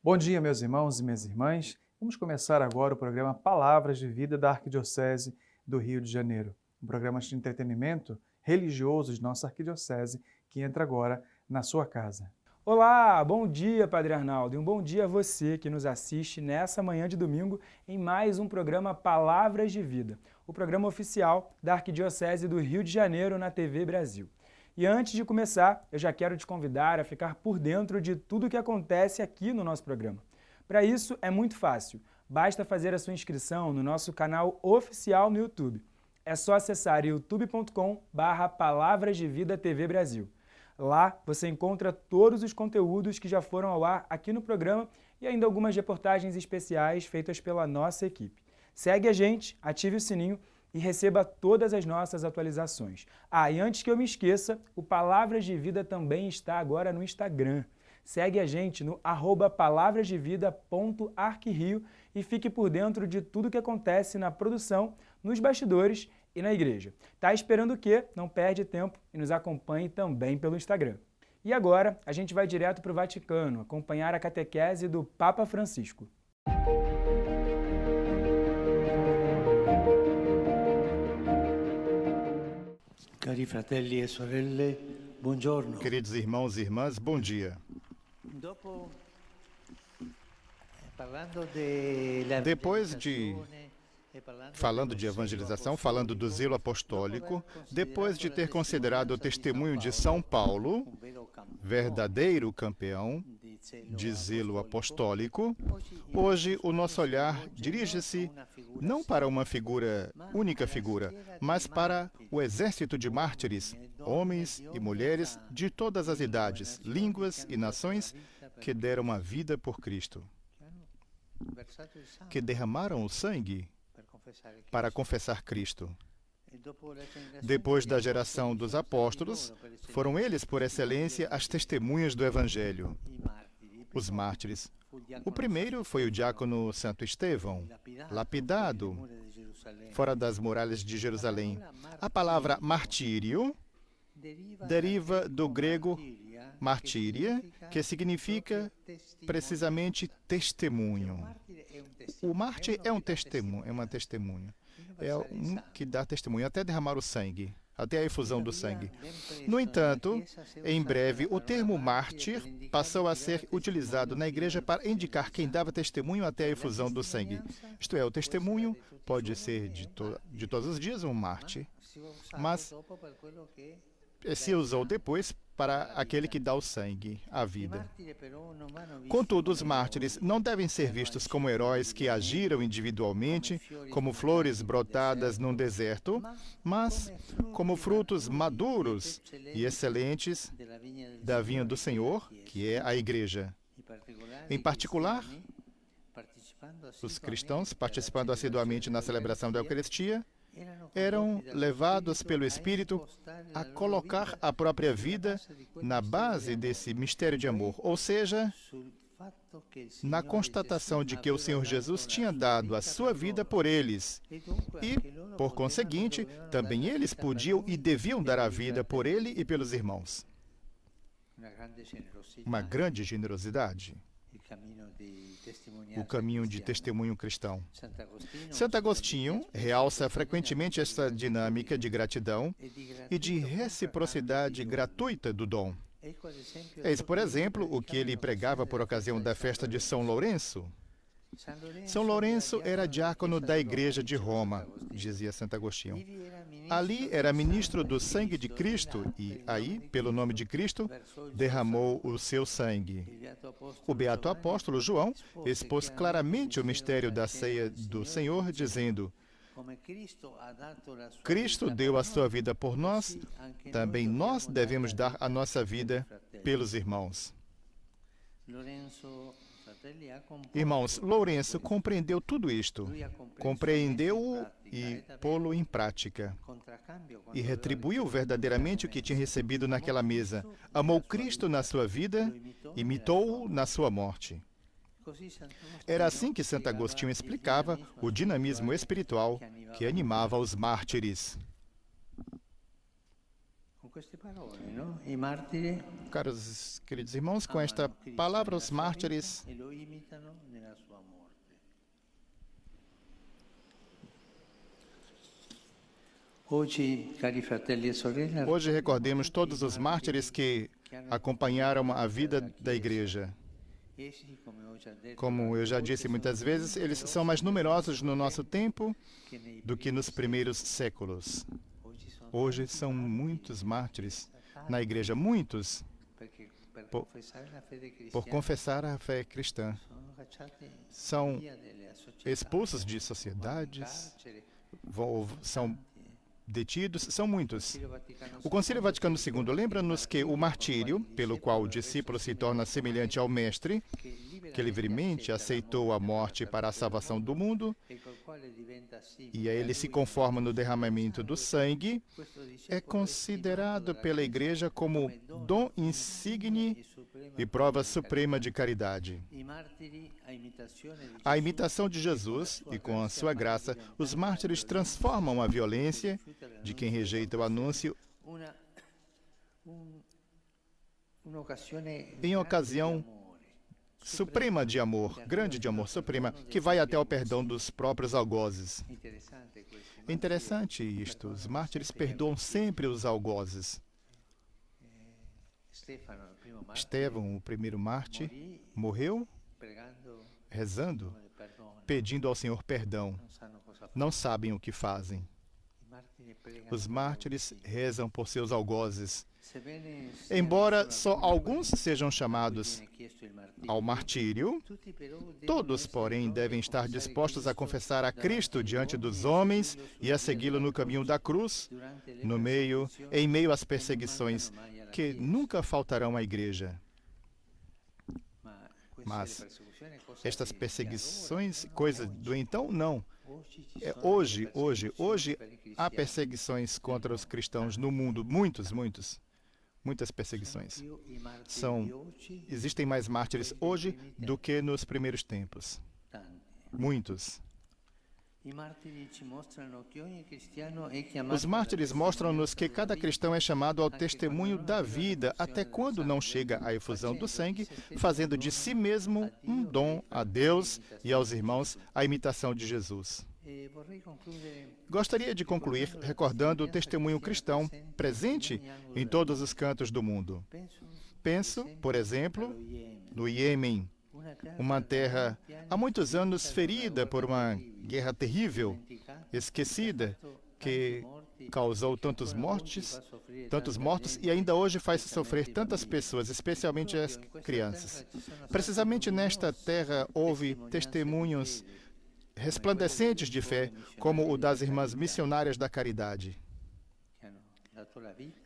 Bom dia, meus irmãos e minhas irmãs. Vamos começar agora o programa Palavras de Vida da Arquidiocese do Rio de Janeiro, um programa de entretenimento religioso de nossa arquidiocese que entra agora na sua casa. Olá, bom dia, Padre Arnaldo, e um bom dia a você que nos assiste nessa manhã de domingo em mais um programa Palavras de Vida, o programa oficial da Arquidiocese do Rio de Janeiro na TV Brasil. E antes de começar, eu já quero te convidar a ficar por dentro de tudo o que acontece aqui no nosso programa. Para isso é muito fácil, basta fazer a sua inscrição no nosso canal oficial no YouTube. É só acessar youtube.com/Palavras de Vida TV Brasil. Lá você encontra todos os conteúdos que já foram ao ar aqui no programa e ainda algumas reportagens especiais feitas pela nossa equipe. Segue a gente, ative o sininho e receba todas as nossas atualizações. E antes que eu me esqueça, o Palavras de Vida também está agora no Instagram. Segue a gente no @palavrasdevida.arquirio e fique por dentro de tudo que acontece na produção, nos bastidores e na igreja. Tá esperando o quê? Não perde tempo e nos acompanhe também pelo Instagram. E agora a gente vai direto para o Vaticano acompanhar a catequese do Papa Francisco. Cari fratelli e sorelle, buongiorno. Queridos irmãos e irmãs, bom dia. Depois de falando de evangelização, falando do zelo apostólico, depois de ter considerado o testemunho de São Paulo, verdadeiro campeão de zelo apostólico, hoje o nosso olhar dirige-se não para uma única figura, mas para o exército de mártires, homens e mulheres de todas as idades, línguas e nações que deram a vida por Cristo, que derramaram o sangue para confessar Cristo. Depois da geração dos apóstolos, foram eles, por excelência, as testemunhas do Evangelho, os mártires. O primeiro foi o diácono Santo Estevão, lapidado fora das muralhas de Jerusalém. A palavra martírio deriva do grego martíria, que significa precisamente testemunho. O mártir é uma testemunha. É um que dá testemunho, até derramar o sangue, até a efusão do sangue. No entanto, em breve, o termo mártir passou a ser utilizado na igreja para indicar quem dava testemunho até a efusão do sangue. Isto é, o testemunho pode ser de todos os dias um mártir, mas se usou depois para aquele que dá o sangue, a vida. Contudo, os mártires não devem ser vistos como heróis que agiram individualmente, como flores brotadas num deserto, mas como frutos maduros e excelentes da vinha do Senhor, que é a Igreja. Em particular, os cristãos, participando assiduamente na celebração da Eucaristia, eram levados pelo Espírito a colocar a própria vida na base desse mistério de amor, ou seja, na constatação de que o Senhor Jesus tinha dado a sua vida por eles e, por conseguinte, também eles podiam e deviam dar a vida por ele e pelos irmãos. Uma grande generosidade. O caminho de testemunho cristão. Santo Agostinho realça frequentemente esta dinâmica de gratidão e de reciprocidade gratuita do dom. Eis, por exemplo, o que ele pregava por ocasião da festa de São Lourenço. São Lourenço era diácono da Igreja de Roma, dizia Santo Agostinho. Ali era ministro do sangue de Cristo e, aí, pelo nome de Cristo, derramou o seu sangue. O beato apóstolo João expôs claramente o mistério da ceia do Senhor, dizendo: Cristo deu a sua vida por nós, também nós devemos dar a nossa vida pelos irmãos. Irmãos, Lourenço compreendeu tudo isto, compreendeu-o e pô-lo em prática, e retribuiu verdadeiramente o que tinha recebido naquela mesa. Amou Cristo na sua vida, imitou-o na sua morte. Era assim que Santo Agostinho explicava o dinamismo espiritual que animava os mártires. Caros queridos irmãos, com esta palavra, os mártires hoje recordemos todos os mártires que acompanharam a vida da igreja. Como eu já disse muitas vezes, eles são mais numerosos no nosso tempo do que nos primeiros séculos. Hoje são muitos mártires na igreja, muitos, por confessar a fé cristã. São expulsos de sociedades, são detidos, são muitos. O Concílio Vaticano II lembra-nos que o martírio, pelo qual o discípulo se torna semelhante ao Mestre, que livremente aceitou a morte para a salvação do mundo, e a ele se conforma no derramamento do sangue, é considerado pela Igreja como dom insigne e prova suprema de caridade. A imitação de Jesus, e com a sua graça, os mártires transformam a violência de quem rejeita o anúncio em ocasião suprema de amor, grande de amor, suprema, que vai até o perdão dos próprios algozes. É interessante isto, os mártires perdoam sempre os algozes. Estevão, o primeiro mártir, morreu rezando, pedindo ao Senhor perdão. Não sabem o que fazem. Os mártires rezam por seus algozes. Embora só alguns sejam chamados ao martírio, todos, porém, devem estar dispostos a confessar a Cristo diante dos homens e a segui-lo no caminho da cruz, em meio às perseguições que nunca faltarão à Igreja. Mas estas perseguições, coisa do então, não. Hoje há perseguições contra os cristãos no mundo, muitas perseguições. Existem mais mártires hoje do que nos primeiros tempos. Muitos. Os mártires mostram-nos que cada cristão é chamado ao testemunho da vida, até quando não chega à efusão do sangue, fazendo de si mesmo um dom a Deus e aos irmãos, a imitação de Jesus. Gostaria de concluir recordando o testemunho cristão presente em todos os cantos do mundo. Penso, por exemplo, no Iêmen, uma terra há muitos anos ferida por uma guerra terrível, esquecida, que causou tantos mortos e ainda hoje faz sofrer tantas pessoas, especialmente as crianças. Precisamente nesta terra houve testemunhos resplandecentes de fé, como o das Irmãs Missionárias da Caridade,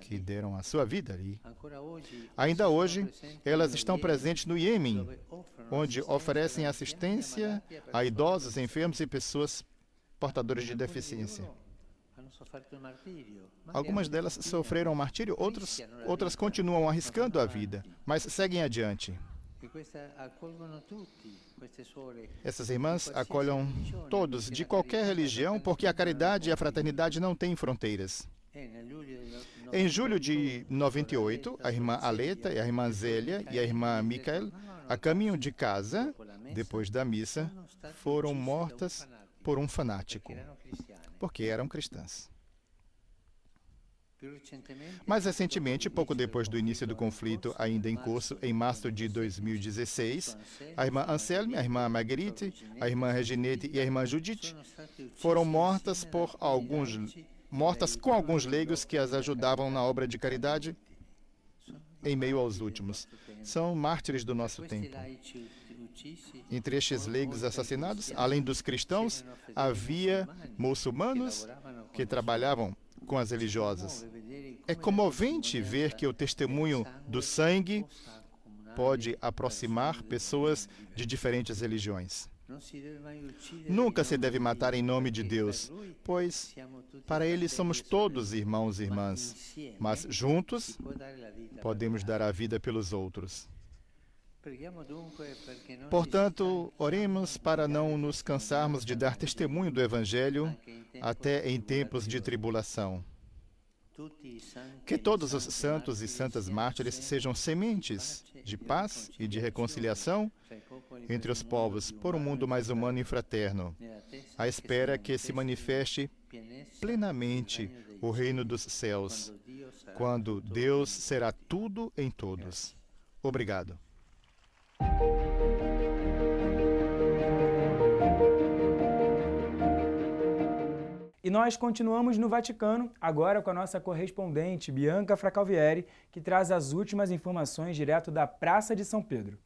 que deram a sua vida ali. Ainda hoje, elas estão presentes no Iêmen, onde oferecem assistência a idosos, enfermos e pessoas portadoras de deficiência. Algumas delas sofreram martírio, outras continuam arriscando a vida, mas seguem adiante. Essas irmãs acolham todos, de qualquer religião, porque a caridade e a fraternidade não têm fronteiras. Em julho de 98, a irmã Aleta, a irmã Zélia e a irmã Michael, a caminho de casa, depois da missa, foram mortas por um fanático, porque eram cristãs. Mais recentemente, pouco depois do início do conflito ainda em curso, em março de 2016, a irmã Anselme, a irmã Marguerite, a irmã Reginete e a irmã Judith foram mortas com alguns leigos que as ajudavam na obra de caridade em meio aos últimos. São mártires do nosso tempo. Entre estes leigos assassinados, além dos cristãos, havia muçulmanos que trabalhavam com as religiosas. É comovente ver que o testemunho do sangue pode aproximar pessoas de diferentes religiões. Nunca se deve matar em nome de Deus, pois para Ele somos todos irmãos e irmãs, mas juntos podemos dar a vida pelos outros. Portanto, oremos para não nos cansarmos de dar testemunho do Evangelho até em tempos de tribulação. Que todos os santos e santas mártires sejam sementes de paz e de reconciliação entre os povos por um mundo mais humano e fraterno, à espera que se manifeste plenamente o reino dos céus, quando Deus será tudo em todos. Obrigado. E nós continuamos no Vaticano, agora com a nossa correspondente Bianca Fracalvieri, que traz as últimas informações direto da Praça de São Pedro.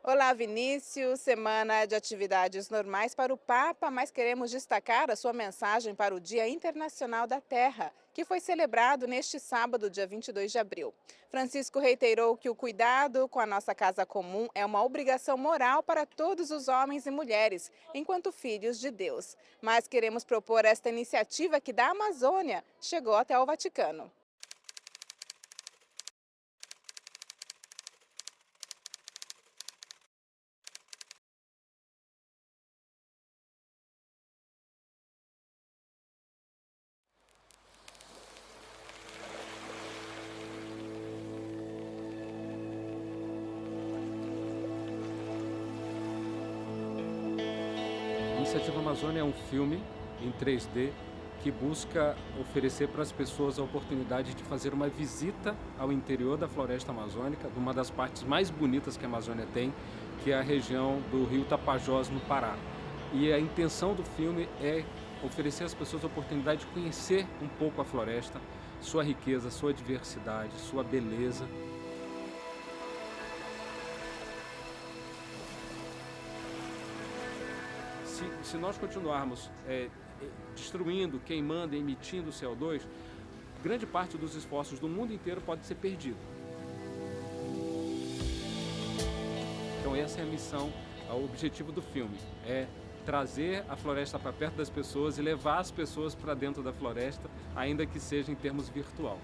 Olá, Vinícius. Semana de atividades normais para o Papa, mas queremos destacar a sua mensagem para o Dia Internacional da Terra, que foi celebrado neste sábado, dia 22 de abril. Francisco reiterou que o cuidado com a nossa casa comum é uma obrigação moral para todos os homens e mulheres, enquanto filhos de Deus. Mas queremos propor esta iniciativa que da Amazônia chegou até o Vaticano. A Iniciativa Amazônia é um filme em 3D que busca oferecer para as pessoas a oportunidade de fazer uma visita ao interior da floresta amazônica, de uma das partes mais bonitas que a Amazônia tem, que é a região do rio Tapajós, no Pará. E a intenção do filme é oferecer às pessoas a oportunidade de conhecer um pouco a floresta, sua riqueza, sua diversidade, sua beleza. Se nós continuarmos destruindo, queimando, emitindo CO2, grande parte dos esforços do mundo inteiro pode ser perdido. Então essa é a missão, o objetivo do filme, é trazer a floresta para perto das pessoas e levar as pessoas para dentro da floresta, ainda que seja em termos virtual.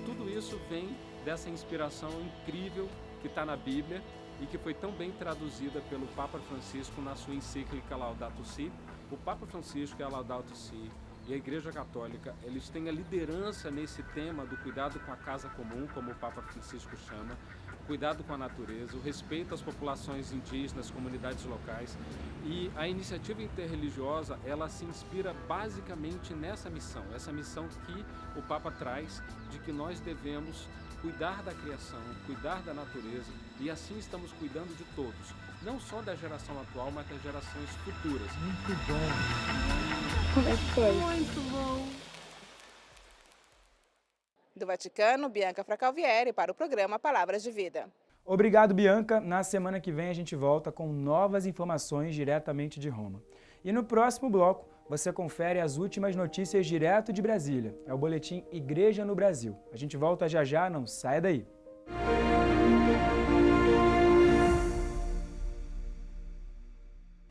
Tudo isso vem dessa inspiração incrível que está na Bíblia e que foi tão bem traduzida pelo Papa Francisco na sua encíclica Laudato Si. O Papa Francisco e a Laudato Si e a Igreja Católica, eles têm a liderança nesse tema do cuidado com a casa comum, como o Papa Francisco chama, o cuidado com a natureza, o respeito às populações indígenas, comunidades locais. E a iniciativa interreligiosa, ela se inspira basicamente nessa missão, essa missão que o Papa traz de que nós devemos cuidar da criação, cuidar da natureza, e assim estamos cuidando de todos, não só da geração atual, mas das gerações futuras. Muito bom! Como é que foi? Muito bom! Do Vaticano, Bianca Fracalvieri para o programa Palavras de Vida. Obrigado, Bianca. Na semana que vem a gente volta com novas informações diretamente de Roma. E no próximo bloco, você confere as últimas notícias direto de Brasília. É o boletim Igreja no Brasil. A gente volta já já, não saia daí.